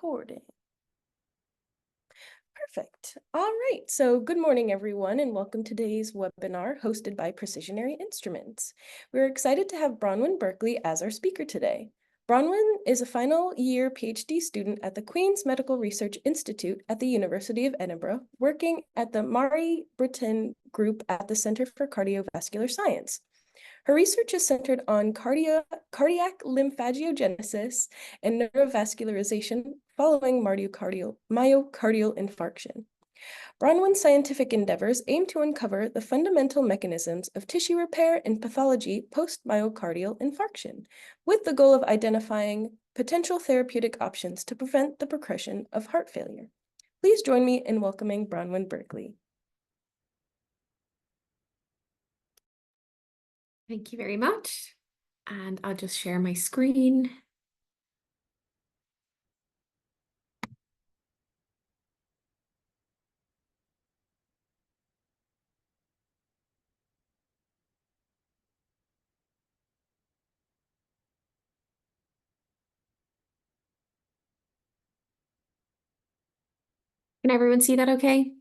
recording. Perfect. All right. So good morning, everyone, and welcome to today's webinar hosted by Precisionary Instruments. We're excited to have Bronwyn Berkeley as our speaker today. Bronwyn is a final year PhD student at the Queen's Medical Research Institute at the University of Edinburgh, working at the Mairi Brittan Group at the Centre for Cardiovascular Science. Her research is centered on cardiac lymphangiogenesis and neurovascularization following myocardial infarction. Bronwyn's scientific endeavors aim to uncover the fundamental mechanisms of tissue repair and pathology post-myocardial infarction, with the goal of identifying potential therapeutic options to prevent the progression of heart failure. Please join me in welcoming Bronwyn Berkeley. Thank you very much. And I'll just share my screen. Can everyone see that okay?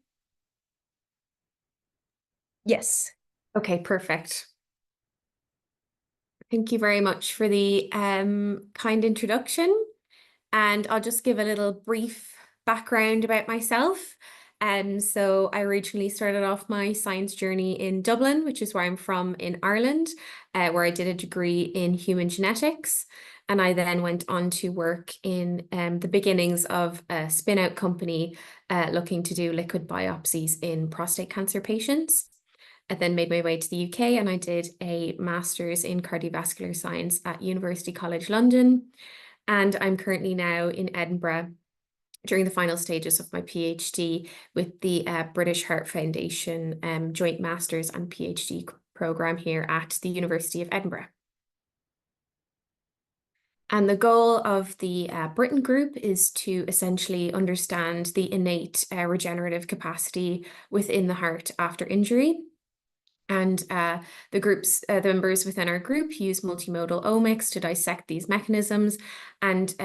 Yes. Okay, perfect. Thank you very much for the kind introduction. And I'll just give a little brief background about myself. So I originally started off my science journey in Dublin, which is where I'm from in Ireland, where I did a degree in human genetics. And I then went on to work in the beginnings of a spin-out company looking to do liquid biopsies in prostate cancer patients. I then made my way to the UK and I did a master's in cardiovascular science at University College London. And I'm currently now in Edinburgh during the final stages of my PhD with the British Heart Foundation joint master's and PhD program here at the University of Edinburgh. And the goal of the Brittan Group is to essentially understand the innate regenerative capacity within the heart after injury. And the members within our group use multimodal omics to dissect these mechanisms and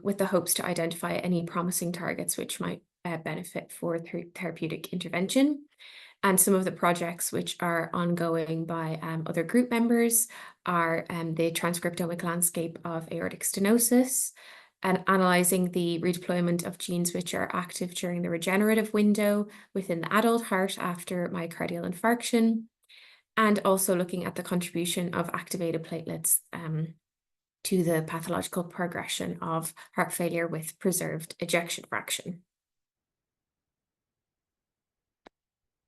with the hopes to identify any promising targets which might benefit for therapeutic intervention. And some of the projects which are ongoing by other group members are the transcriptomic landscape of aortic stenosis, and analysing the redeployment of genes which are active during the regenerative window within the adult heart after myocardial infarction, and also looking at the contribution of activated platelets to the pathological progression of heart failure with preserved ejection fraction.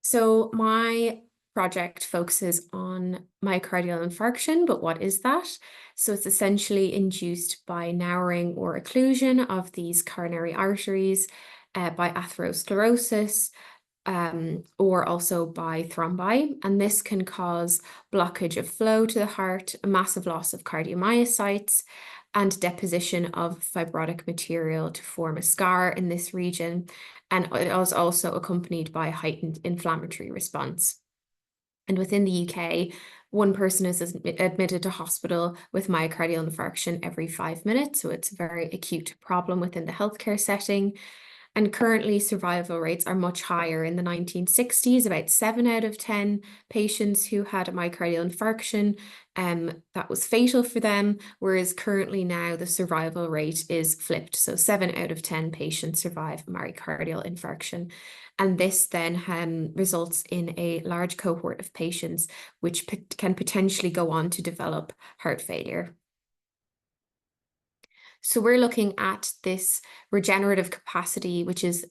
So my project focuses on myocardial infarction, but what is that? So it's essentially induced by narrowing or occlusion of these coronary arteries by atherosclerosis, or also by thrombi, and this can cause blockage of flow to the heart, a massive loss of cardiomyocytes, and deposition of fibrotic material to form a scar in this region, and it is also accompanied by a heightened inflammatory response. And within the UK, one person is admitted to hospital with myocardial infarction every 5 minutes, so it's a very acute problem within the healthcare setting. And currently survival rates are much higher. In the 1960s, about 7 out of 10 patients who had a myocardial infarction, that was fatal for them, whereas currently now the survival rate is flipped. So 7 out of 10 patients survive myocardial infarction. And this then results in a large cohort of patients which can potentially go on to develop heart failure. So we're looking at this regenerative capacity, which is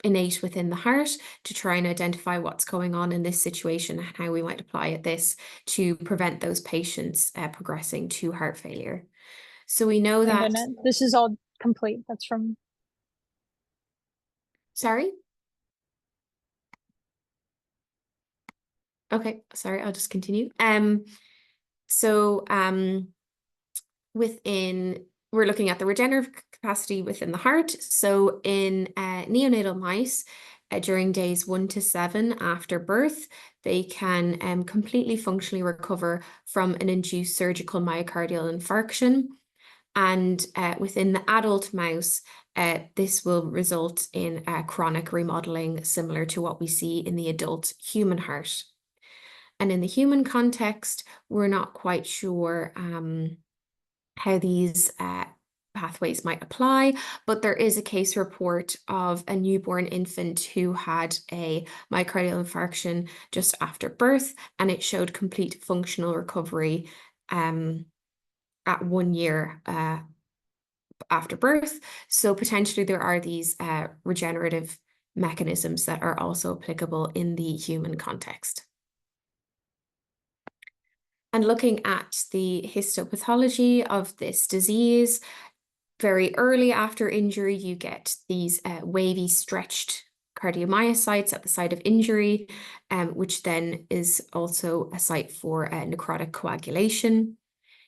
innate within the heart, to try and identify what's going on in this situation and how we might apply this to prevent those patients progressing to heart failure. So we know that... This is all complete. That's from... Sorry? Okay, sorry, I'll just continue. We're looking at the regenerative capacity within the heart. So in neonatal mice, during days 1 to 7 after birth, they can completely functionally recover from an induced surgical myocardial infarction. And within the adult mouse, this will result in chronic remodeling, similar to what we see in the adult human heart. And in the human context, we're not quite sure how these pathways might apply, but there is a case report of a newborn infant who had a myocardial infarction just after birth, and it showed complete functional recovery at 1 year after birth. So potentially there are these regenerative mechanisms that are also applicable in the human context. And looking at the histopathology of this disease, very early after injury, you get these wavy, stretched cardiomyocytes at the site of injury, which then is also a site for necrotic coagulation.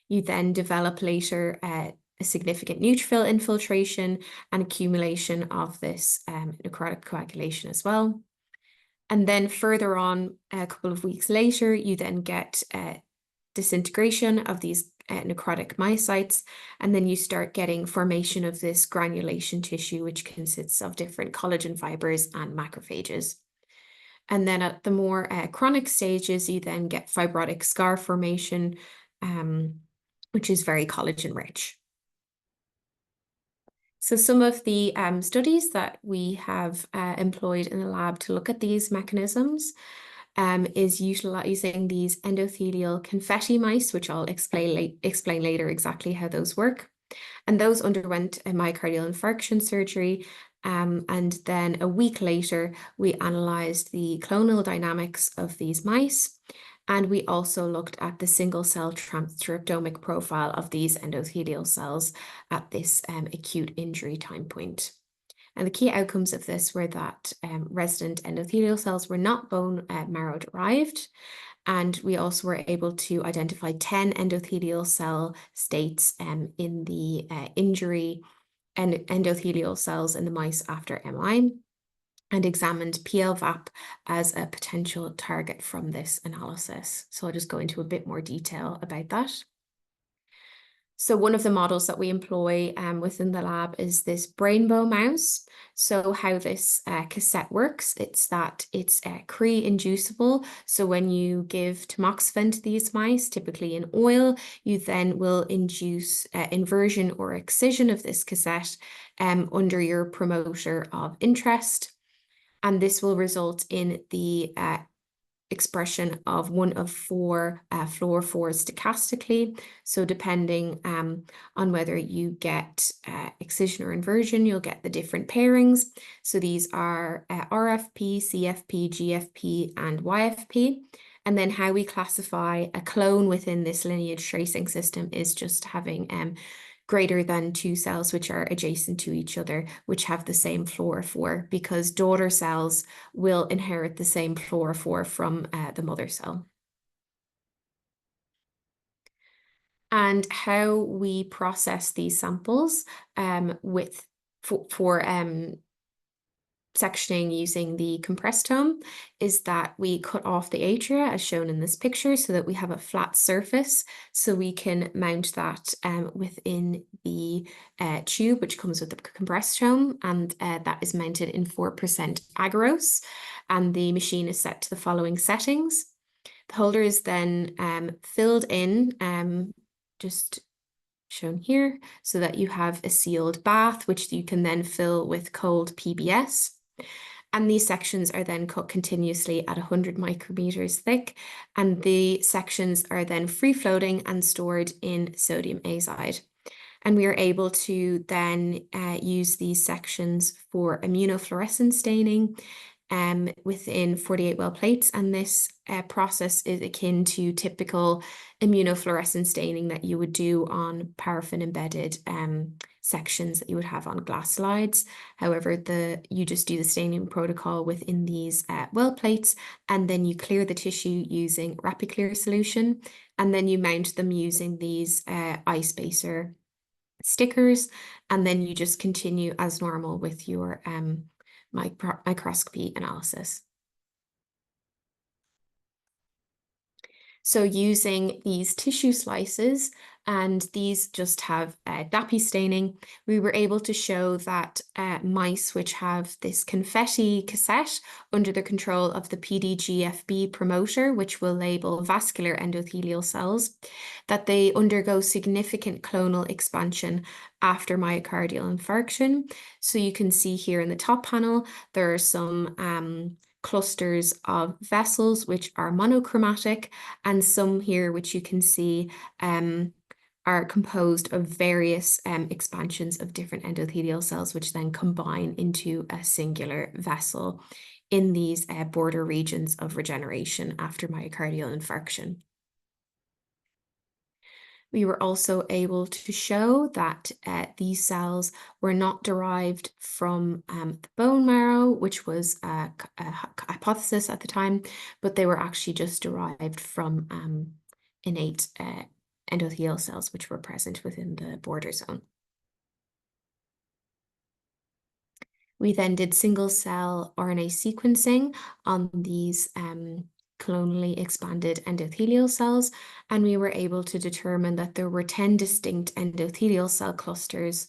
You then develop later a significant neutrophil infiltration and accumulation of this necrotic coagulation as well. And then further on, a couple of weeks later, you then get disintegration of these necrotic myocytes, and then you start getting formation of this granulation tissue, which consists of different collagen fibers and macrophages. And then at the more chronic stages, you then get fibrotic scar formation, which is very collagen rich. So some of the studies that we have employed in the lab to look at these mechanisms is utilizing these endothelial confetti mice, which I'll explain later exactly how those work. And those underwent a myocardial infarction surgery. And then a week later, we analyzed the clonal dynamics of these mice. And we also looked at the single cell transcriptomic profile of these endothelial cells at this acute injury time point. And the key outcomes of this were that resident endothelial cells were not bone marrow derived. And we also were able to identify 10 endothelial cell states in the injury and endothelial cells in the mice after MI, and examined PLVAP as a potential target from this analysis. So I'll just go into a bit more detail about that. So one of the models that we employ within the lab is this rainbow mouse. So how this cassette works, it's that it's Cree-inducible. So when you give tamoxifen to these mice, typically in oil, you then will induce inversion or excision of this cassette under your promoter of interest. And this will result in the expression of one of 4 fluorophores stochastically. So depending on whether you get excision or inversion, you'll get the different pairings. So these are RFP, CFP, GFP, and YFP. And then how we classify a clone within this lineage tracing system is just having greater than 2 cells which are adjacent to each other, which have the same fluorophore, because daughter cells will inherit the same fluorophore from the mother cell. And how we process these samples for sectioning using the Compresstome is that we cut off the atria as shown in this picture so that we have a flat surface, so we can mount that within the tube which comes with the Compresstome, and that is mounted in 4% agarose, and the machine is set to the following settings. The holder is then filled in, just shown here, so that you have a sealed bath which you can then fill with cold PBS. And these sections are then cut continuously at 100 micrometers thick, and the sections are then free floating and stored in sodium azide. And we are able to then use these sections for immunofluorescence staining within 48 well plates, and this process is akin to typical immunofluorescence staining that you would do on paraffin embedded sections that you would have on glass slides. However, you just do the staining protocol within these well plates, and then you clear the tissue using RapiClear solution, and then you mount them using these eye spacer stickers, and then you just continue as normal with your microscopy analysis. So using these tissue slices, and these just have DAPI staining. We were able to show that mice which have this confetti cassette under the control of the PDGFB promoter, which will label vascular endothelial cells, that they undergo significant clonal expansion after myocardial infarction. So you can see here in the top panel, there are some clusters of vessels which are monochromatic, and some here which you can see are composed of various expansions of different endothelial cells, which then combine into a singular vessel in these border regions of regeneration after myocardial infarction. We were also able to show that these cells were not derived from the bone marrow, which was a hypothesis at the time, but they were actually just derived from innate endothelial cells, which were present within the border zone. We then did single cell RNA sequencing on these clonally expanded endothelial cells, and we were able to determine that there were 10 distinct endothelial cell clusters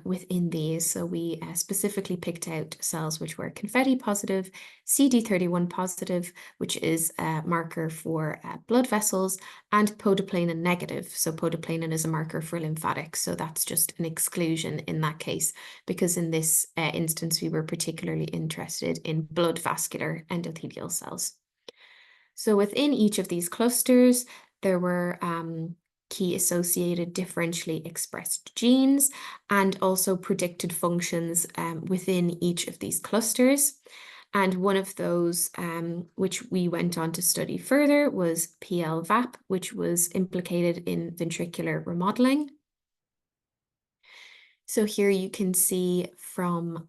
within these. So we specifically picked out cells which were confetti positive, CD31 positive, which is a marker for blood vessels, and podoplanin negative. So podoplanin is a marker for lymphatic. So that's just an exclusion in that case, because in this instance, we were particularly interested in blood vascular endothelial cells. So within each of these clusters, there were key associated differentially expressed genes and also predicted functions within each of these clusters. And one of those which we went on to study further was PLVAP, which was implicated in ventricular remodeling. So here you can see from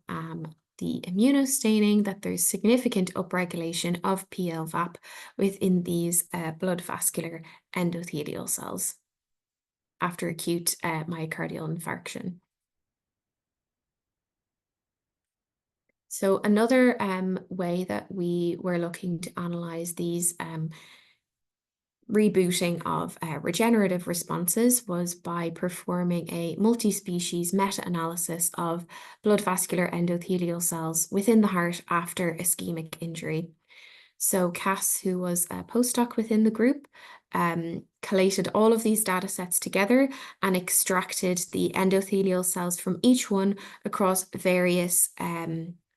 the immunostaining that there's significant upregulation of PLVAP within these blood vascular endothelial cells after acute myocardial infarction. So another way that we were looking to analyze these rebooting of regenerative responses was by performing a multi-species meta-analysis of blood vascular endothelial cells within the heart after ischemic injury. So Cass, who was a postdoc within the group, collated all of these data sets together and extracted the endothelial cells from each one across various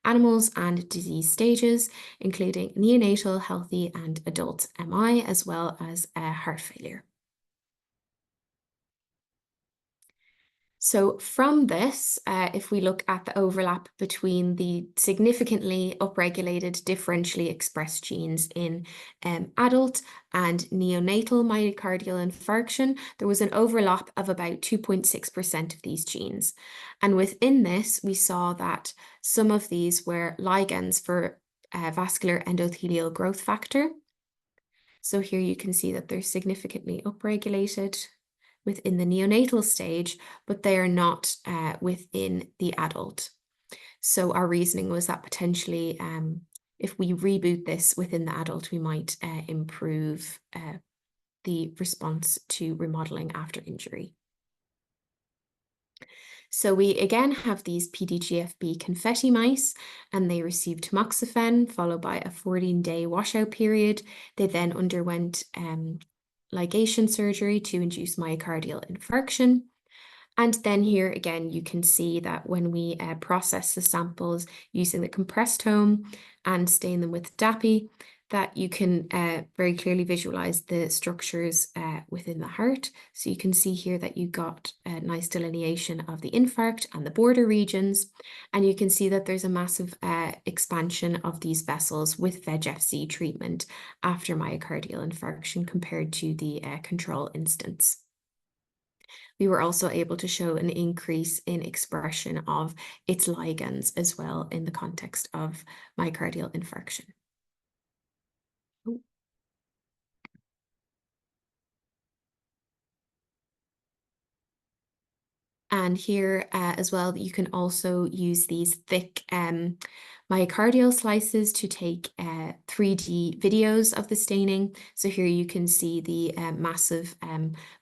animals and disease stages, including neonatal, healthy, and adult MI, as well as heart failure. So from this, if we look at the overlap between the significantly upregulated differentially expressed genes in adult and neonatal myocardial infarction, there was an overlap of about 2.6% of these genes. And within this, we saw that some of these were ligands for vascular endothelial growth factor. So here you can see that they're significantly upregulated within the neonatal stage, but they are not within the adult. So our reasoning was that potentially if we reboot this within the adult, we might improve the response to remodeling after injury. So we again have these PDGFB confetti mice, and they received tamoxifen followed by a 14-day washout period. They then underwent ligation surgery to induce myocardial infarction. And then here again, you can see that when we process the samples using the Compresstome and stain them with DAPI, that you can very clearly visualize the structures within the heart. So you can see here that you got a nice delineation of the infarct and the border regions. And you can see that there's a massive expansion of these vessels with VEGF-C treatment after myocardial infarction compared to the control instance. We were also able to show an increase in expression of its ligands as well in the context of myocardial infarction. And here as well, you can also use these thick myocardial slices to take 3D videos of the staining. So here you can see the massive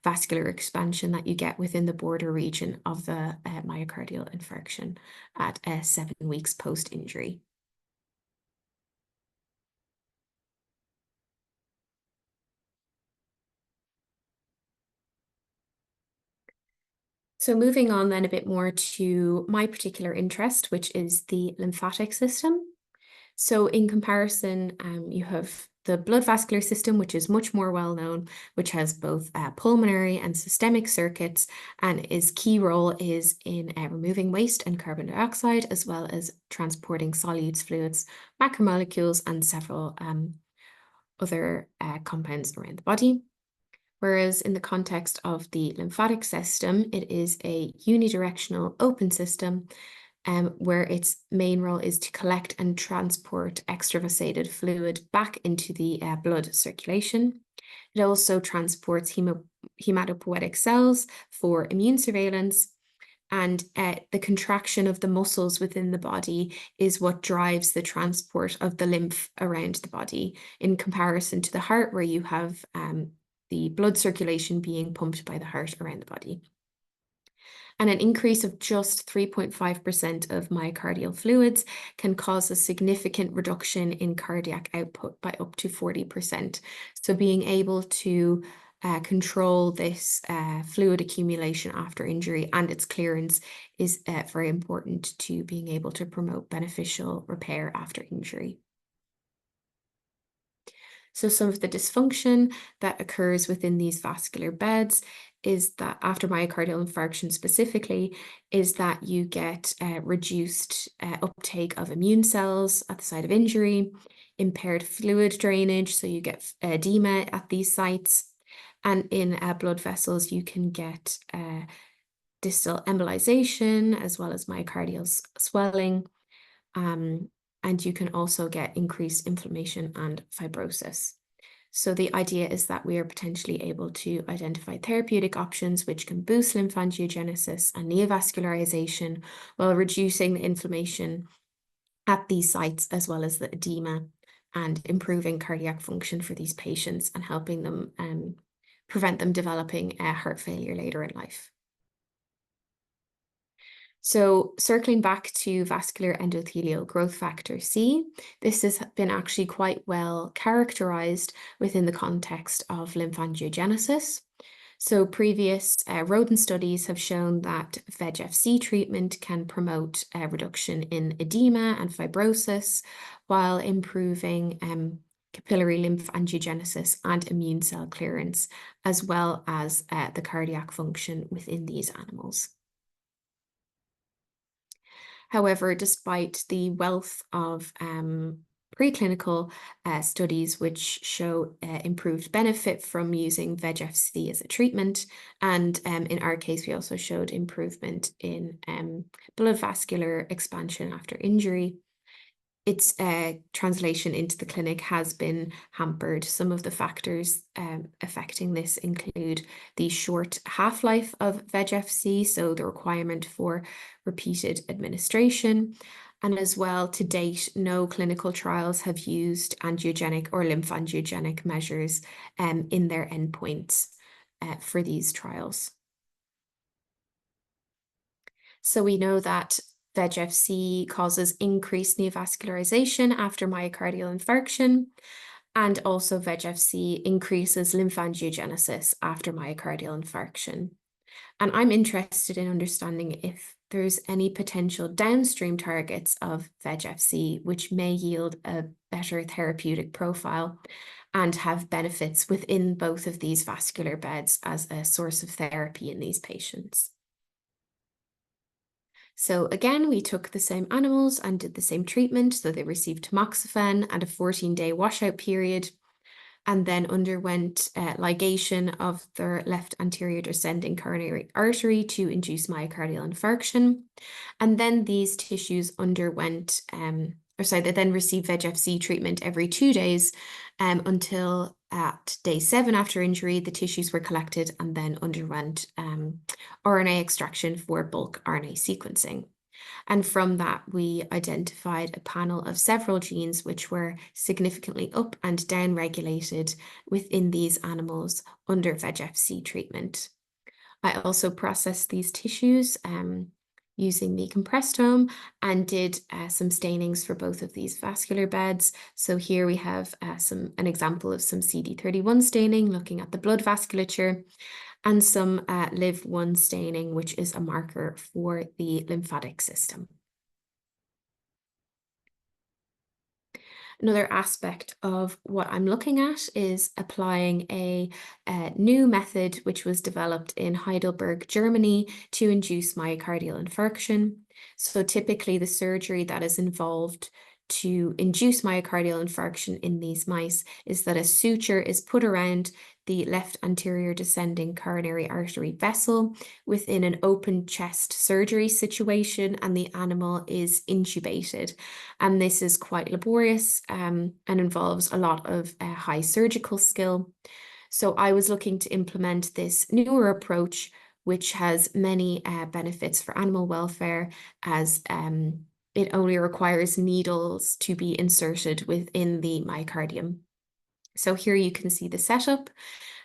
vascular expansion that you get within the border region of the myocardial infarction at 7 weeks post-injury. So moving on then a bit more to my particular interest, which is the lymphatic system. So in comparison, you have the blood vascular system, which is much more well known, which has both pulmonary and systemic circuits, and its key role is in removing waste and carbon dioxide, as well as transporting solutes, fluids, macromolecules, and several other compounds around the body. Whereas in the context of the lymphatic system, it is a unidirectional open system where its main role is to collect and transport extravasated fluid back into the blood circulation. It also transports hematopoietic cells for immune surveillance, and the contraction of the muscles within the body is what drives the transport of the lymph around the body, in comparison to the heart, where you have the blood circulation being pumped by the heart around the body. And an increase of just 3.5% of myocardial fluids can cause a significant reduction in cardiac output by up to 40%. So being able to control this fluid accumulation after injury and its clearance is very important to being able to promote beneficial repair after injury. So some of the dysfunction that occurs within these vascular beds is that after myocardial infarction specifically, is that you get reduced uptake of immune cells at the site of injury, impaired fluid drainage, so you get edema at these sites. And in blood vessels, you can get distal embolization as well as myocardial swelling. And you can also get increased inflammation and fibrosis. So the idea is that we are potentially able to identify therapeutic options which can boost lymphangiogenesis and neovascularization while reducing the inflammation at these sites, as well as the edema, and improving cardiac function for these patients and helping them prevent them developing heart failure later in life. So circling back to vascular endothelial growth factor C, this has been actually quite well characterized within the context of lymphangiogenesis. So previous rodent studies have shown that VEGF-C treatment can promote a reduction in edema and fibrosis while improving capillary lymphangiogenesis and immune cell clearance, as well as the cardiac function within these animals. However, despite the wealth of preclinical studies which show improved benefit from using VEGF-C as a treatment, and in our case, we also showed improvement in blood vascular expansion after injury, its translation into the clinic has been hampered. Some of the factors affecting this include the short half-life of VEGF-C, so the requirement for repeated administration. And as well, to date, no clinical trials have used angiogenic or lymphangiogenic measures in their endpoints for these trials. So we know that VEGF-C causes increased neovascularization after myocardial infarction, and also VEGF-C increases lymphangiogenesis after myocardial infarction. And I'm interested in understanding if there's any potential downstream targets of VEGF-C which may yield a better therapeutic profile and have benefits within both of these vascular beds as a source of therapy in these patients. So again, we took the same animals and did the same treatment. So they received tamoxifen and a 14-day washout period, and then underwent ligation of their left anterior descending coronary artery to induce myocardial infarction. And then these tissues underwent they then received VEGF-C treatment every 2 days until at day 7 after injury, the tissues were collected and then underwent RNA extraction for bulk RNA sequencing. And from that, we identified a panel of several genes which were significantly up and down regulated within these animals under VEGF-C treatment. I also processed these tissues using the Compresstome and did some stainings for both of these vascular beds. So here we have an example of some CD31 staining looking at the blood vasculature, and some LIV1 staining, which is a marker for the lymphatic system. Another aspect of what I'm looking at is applying a new method which was developed in Heidelberg, Germany, to induce myocardial infarction. So typically the surgery that is involved to induce myocardial infarction in these mice is that a suture is put around the left anterior descending coronary artery vessel within an open chest surgery situation, and the animal is intubated. And this is quite laborious and involves a lot of high surgical skill. So I was looking to implement this newer approach, which has many benefits for animal welfare, as it only requires needles to be inserted within the myocardium. So here you can see the setup.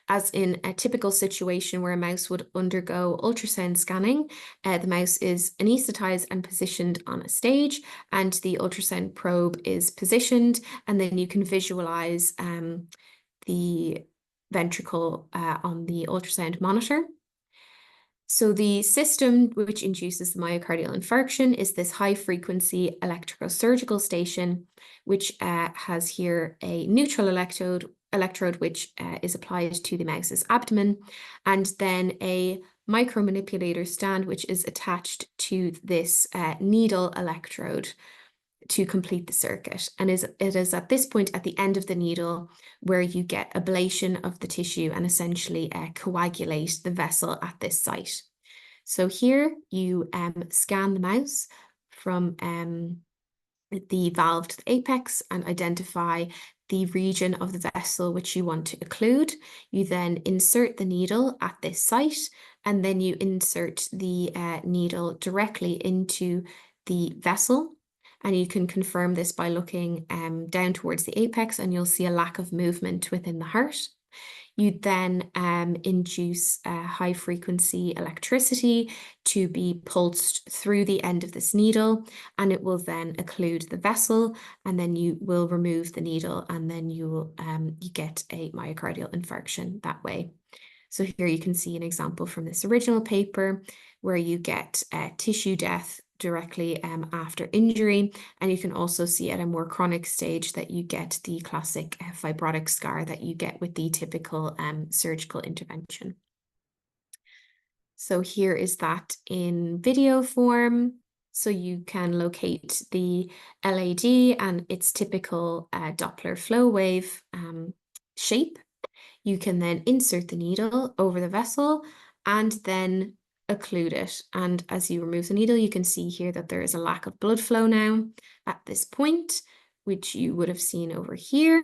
As in a typical situation where a mouse would undergo ultrasound scanning, the mouse is anesthetized and positioned on a stage, and the ultrasound probe is positioned, and then you can visualize the ventricle on the ultrasound monitor. So the system which induces the myocardial infarction is this high-frequency electrosurgical station, which has here a neutral electrode which is applied to the mouse's abdomen, and then a micromanipulator stand which is attached to this needle electrode to complete the circuit. And it is at this point at the end of the needle where you get ablation of the tissue and essentially coagulate the vessel at this site. So here you scan the mouse from the valve to the apex and identify the region of the vessel which you want to occlude. You then insert the needle at this site, and then you insert the needle directly into the vessel. And you can confirm this by looking down towards the apex, and you'll see a lack of movement within the heart. You then induce high frequency electricity to be pulsed through the end of this needle, and it will then occlude the vessel, and then you will remove the needle, and then you get a myocardial infarction that way. So here you can see an example from this original paper where you get tissue death directly after injury, and you can also see at a more chronic stage that you get the classic fibrotic scar that you get with the typical surgical intervention. So here is that in video form. So you can locate the LAD and its typical Doppler flow wave shape. You can then insert the needle over the vessel and then occlude it. And as you remove the needle, you can see here that there is a lack of blood flow now at this point, which you would have seen over here.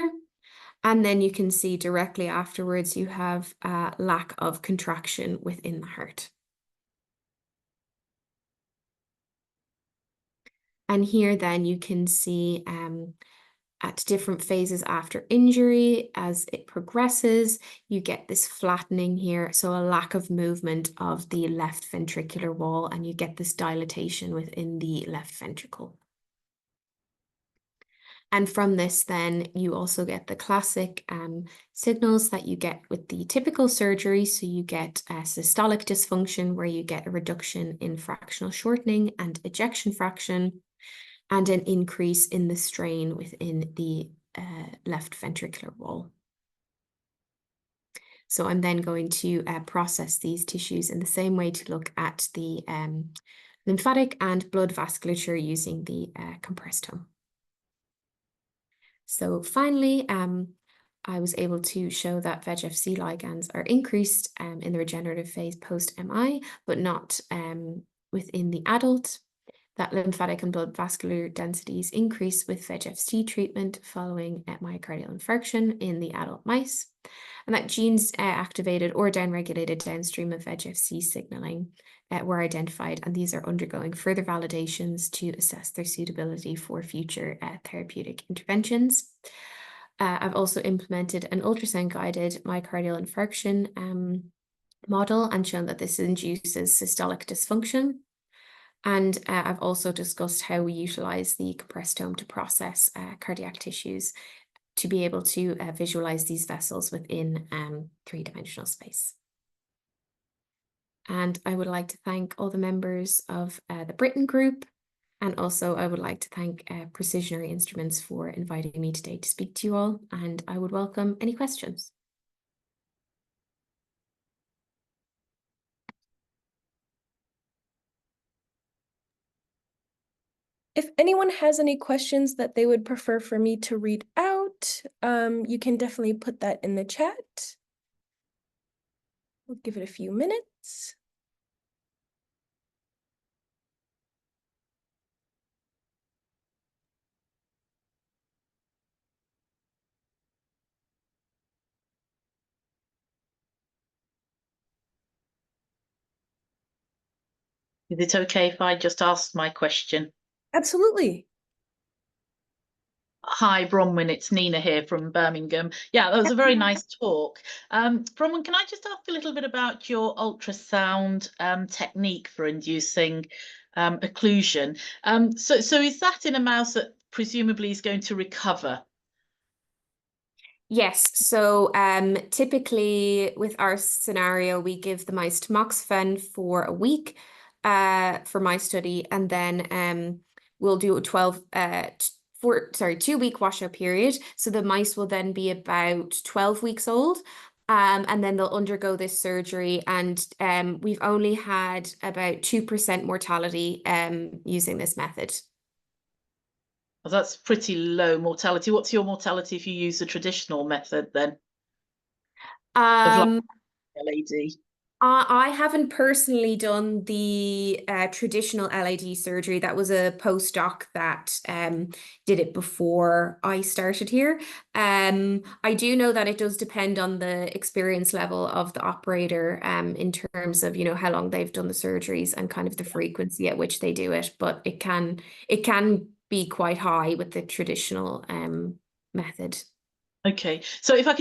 And then you can see directly afterwards, you have a lack of contraction within the heart. And here then you can see at different phases after injury, as it progresses, you get this flattening here, so a lack of movement of the left ventricular wall, and you get this dilatation within the left ventricle. And from this, then you also get the classic signals that you get with the typical surgery. So you get systolic dysfunction, where you get a reduction in fractional shortening and ejection fraction, and an increase in the strain within the left ventricular wall. So I'm then going to process these tissues in the same way to look at the lymphatic and blood vasculature using the Compresstome. So finally, I was able to show that VEGF-C ligands are increased in the regenerative phase post-MI, but not within the adult. that lymphatic and blood vascular densities increase with VEGF-C treatment following myocardial infarction in the adult mice, and that genes activated or downregulated downstream of VEGF-C signaling were identified, and these are undergoing further validations to assess their suitability for future therapeutic interventions. I've also implemented an ultrasound-guided myocardial infarction model and shown that this induces systolic dysfunction. And I've also discussed how we utilize the Compresstome to process cardiac tissues to be able to visualize these vessels within three-dimensional space. And I would like to thank all the members of the Brittan Group. And also I would like to thank Precisionary Instruments for inviting me today to speak to you all. And I would welcome any questions. If anyone has any questions that they would prefer for me to read out, you can definitely put that in the chat. We'll give it a few minutes. Is it okay if I just ask my question? Absolutely. Hi, Bronwyn, it's Nina here from Birmingham. Yeah, that was a very nice talk. Bronwyn, can I just ask a little bit about your ultrasound technique for inducing occlusion? So is that in a mouse that presumably is going to recover? Yes, so typically with our scenario, we give the mice tamoxifen for a week for my study, and then we'll do a 2-week washout period. So the mice will then be about 12 weeks old, and then they'll undergo this surgery, and we've only had about 2% mortality using this method. Well, that's pretty low mortality. What's your mortality if you use the traditional method then? Of LAD? I haven't personally done the traditional LAD surgery. That was a postdoc that did it before I started here. I do know that it does depend on the experience level of the operator in terms of, you know, how long they've done the surgeries and kind of the frequency at which they do it. But it can be quite high with the traditional method. Okay, so if I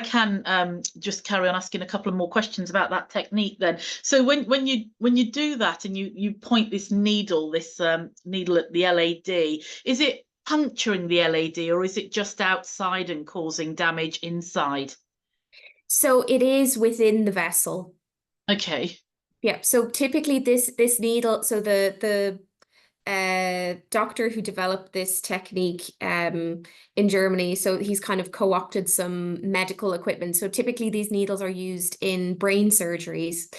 can just carry on asking a couple of more questions about that technique then. So when you do that and you point this needle at the LAD, is it puncturing the LAD or is it just outside and causing damage inside? So it is within the vessel. Okay. Yeah, so typically this needle, so the doctor who developed this technique in Germany, so he's kind of co-opted some medical equipment. So typically these needles are used in brain surgeries.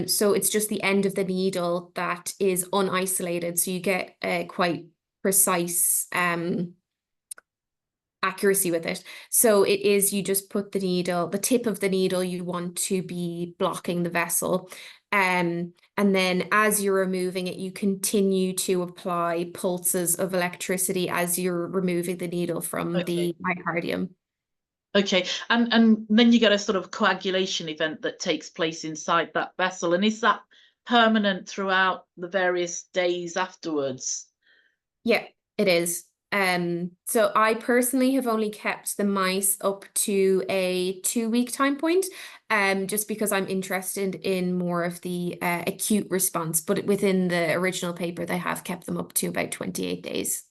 So it's just the end of the needle that is unisolated. So you get quite precise accuracy with it. So it is, you just put the tip of the needle you want to be blocking the vessel. And then as you're removing it, you continue to apply pulses of electricity as you're removing the needle from the myocardium. Okay, and then you get a sort of coagulation event that takes place inside that vessel. And is that permanent throughout the various days afterwards? Yeah, it is. So I personally have only kept the mice up to a 2-week time point, just because I'm interested in more of the acute response. But within the original paper, they have kept them up to about 28 days.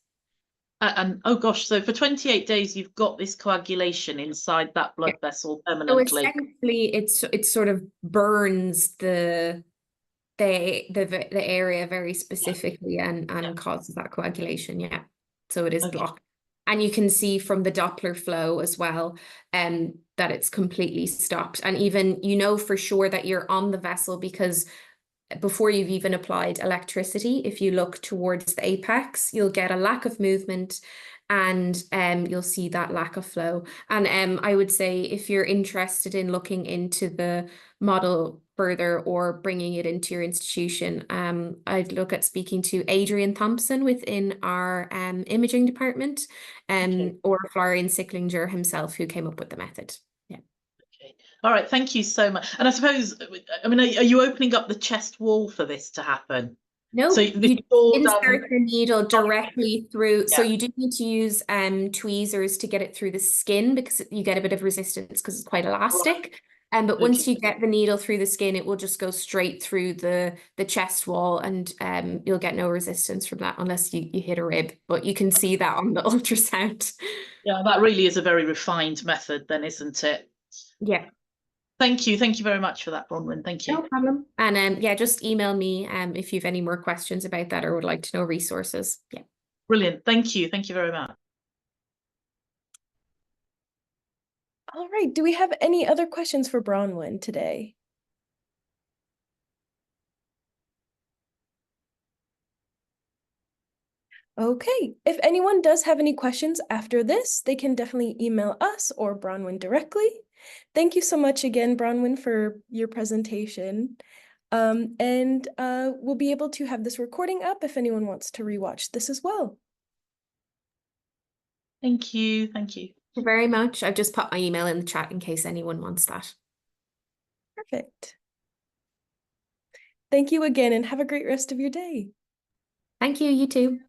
And oh gosh, so for 28 days, you've got this coagulation inside that blood vessel permanently. So essentially, it sort of burns the area very specifically and causes that coagulation. Yeah. So it is blocked. And you can see from the Doppler flow as well that it's completely stopped. And even, you know, for sure that you're on the vessel because before you've even applied electricity, if you look towards the apex, you'll get a lack of movement and you'll see that lack of flow. And I would say if you're interested in looking into the model further or bringing it into your institution, I'd look at speaking to Adrian Thompson within our imaging department, or Florian Sicklinger himself, who came up with the method. Yeah. Okay. All right. Thank you so much. And I suppose, I mean, are you opening up the chest wall for this to happen? No, So you insert the needle directly through. Yeah. So you do need to use tweezers to get it through the skin, because you get a bit of resistance because it's quite elastic. But once you get the needle through the skin, it will just go straight through the chest wall, and you'll get no resistance from that unless you hit a rib. But you can see that on the ultrasound. Yeah, that really is a very refined method then, isn't it? Yeah. Thank you. Thank you very much for that, Bronwyn. Thank you. No problem. And yeah, just email me if you have any more questions about that or would like to know resources. Yeah. Brilliant. Thank you. Thank you very much. All right. Do we have any other questions for Bronwyn today? Okay, if anyone does have any questions after this, they can definitely email us or Bronwyn directly. Thank you so much again, Bronwyn, for your presentation. And we'll be able to have this recording up if anyone wants to rewatch this as well. Thank you. Thank you. Thank you very much. I've just put my email in the chat in case anyone wants that. Perfect. Thank you again and have a great rest of your day. Thank you, you too.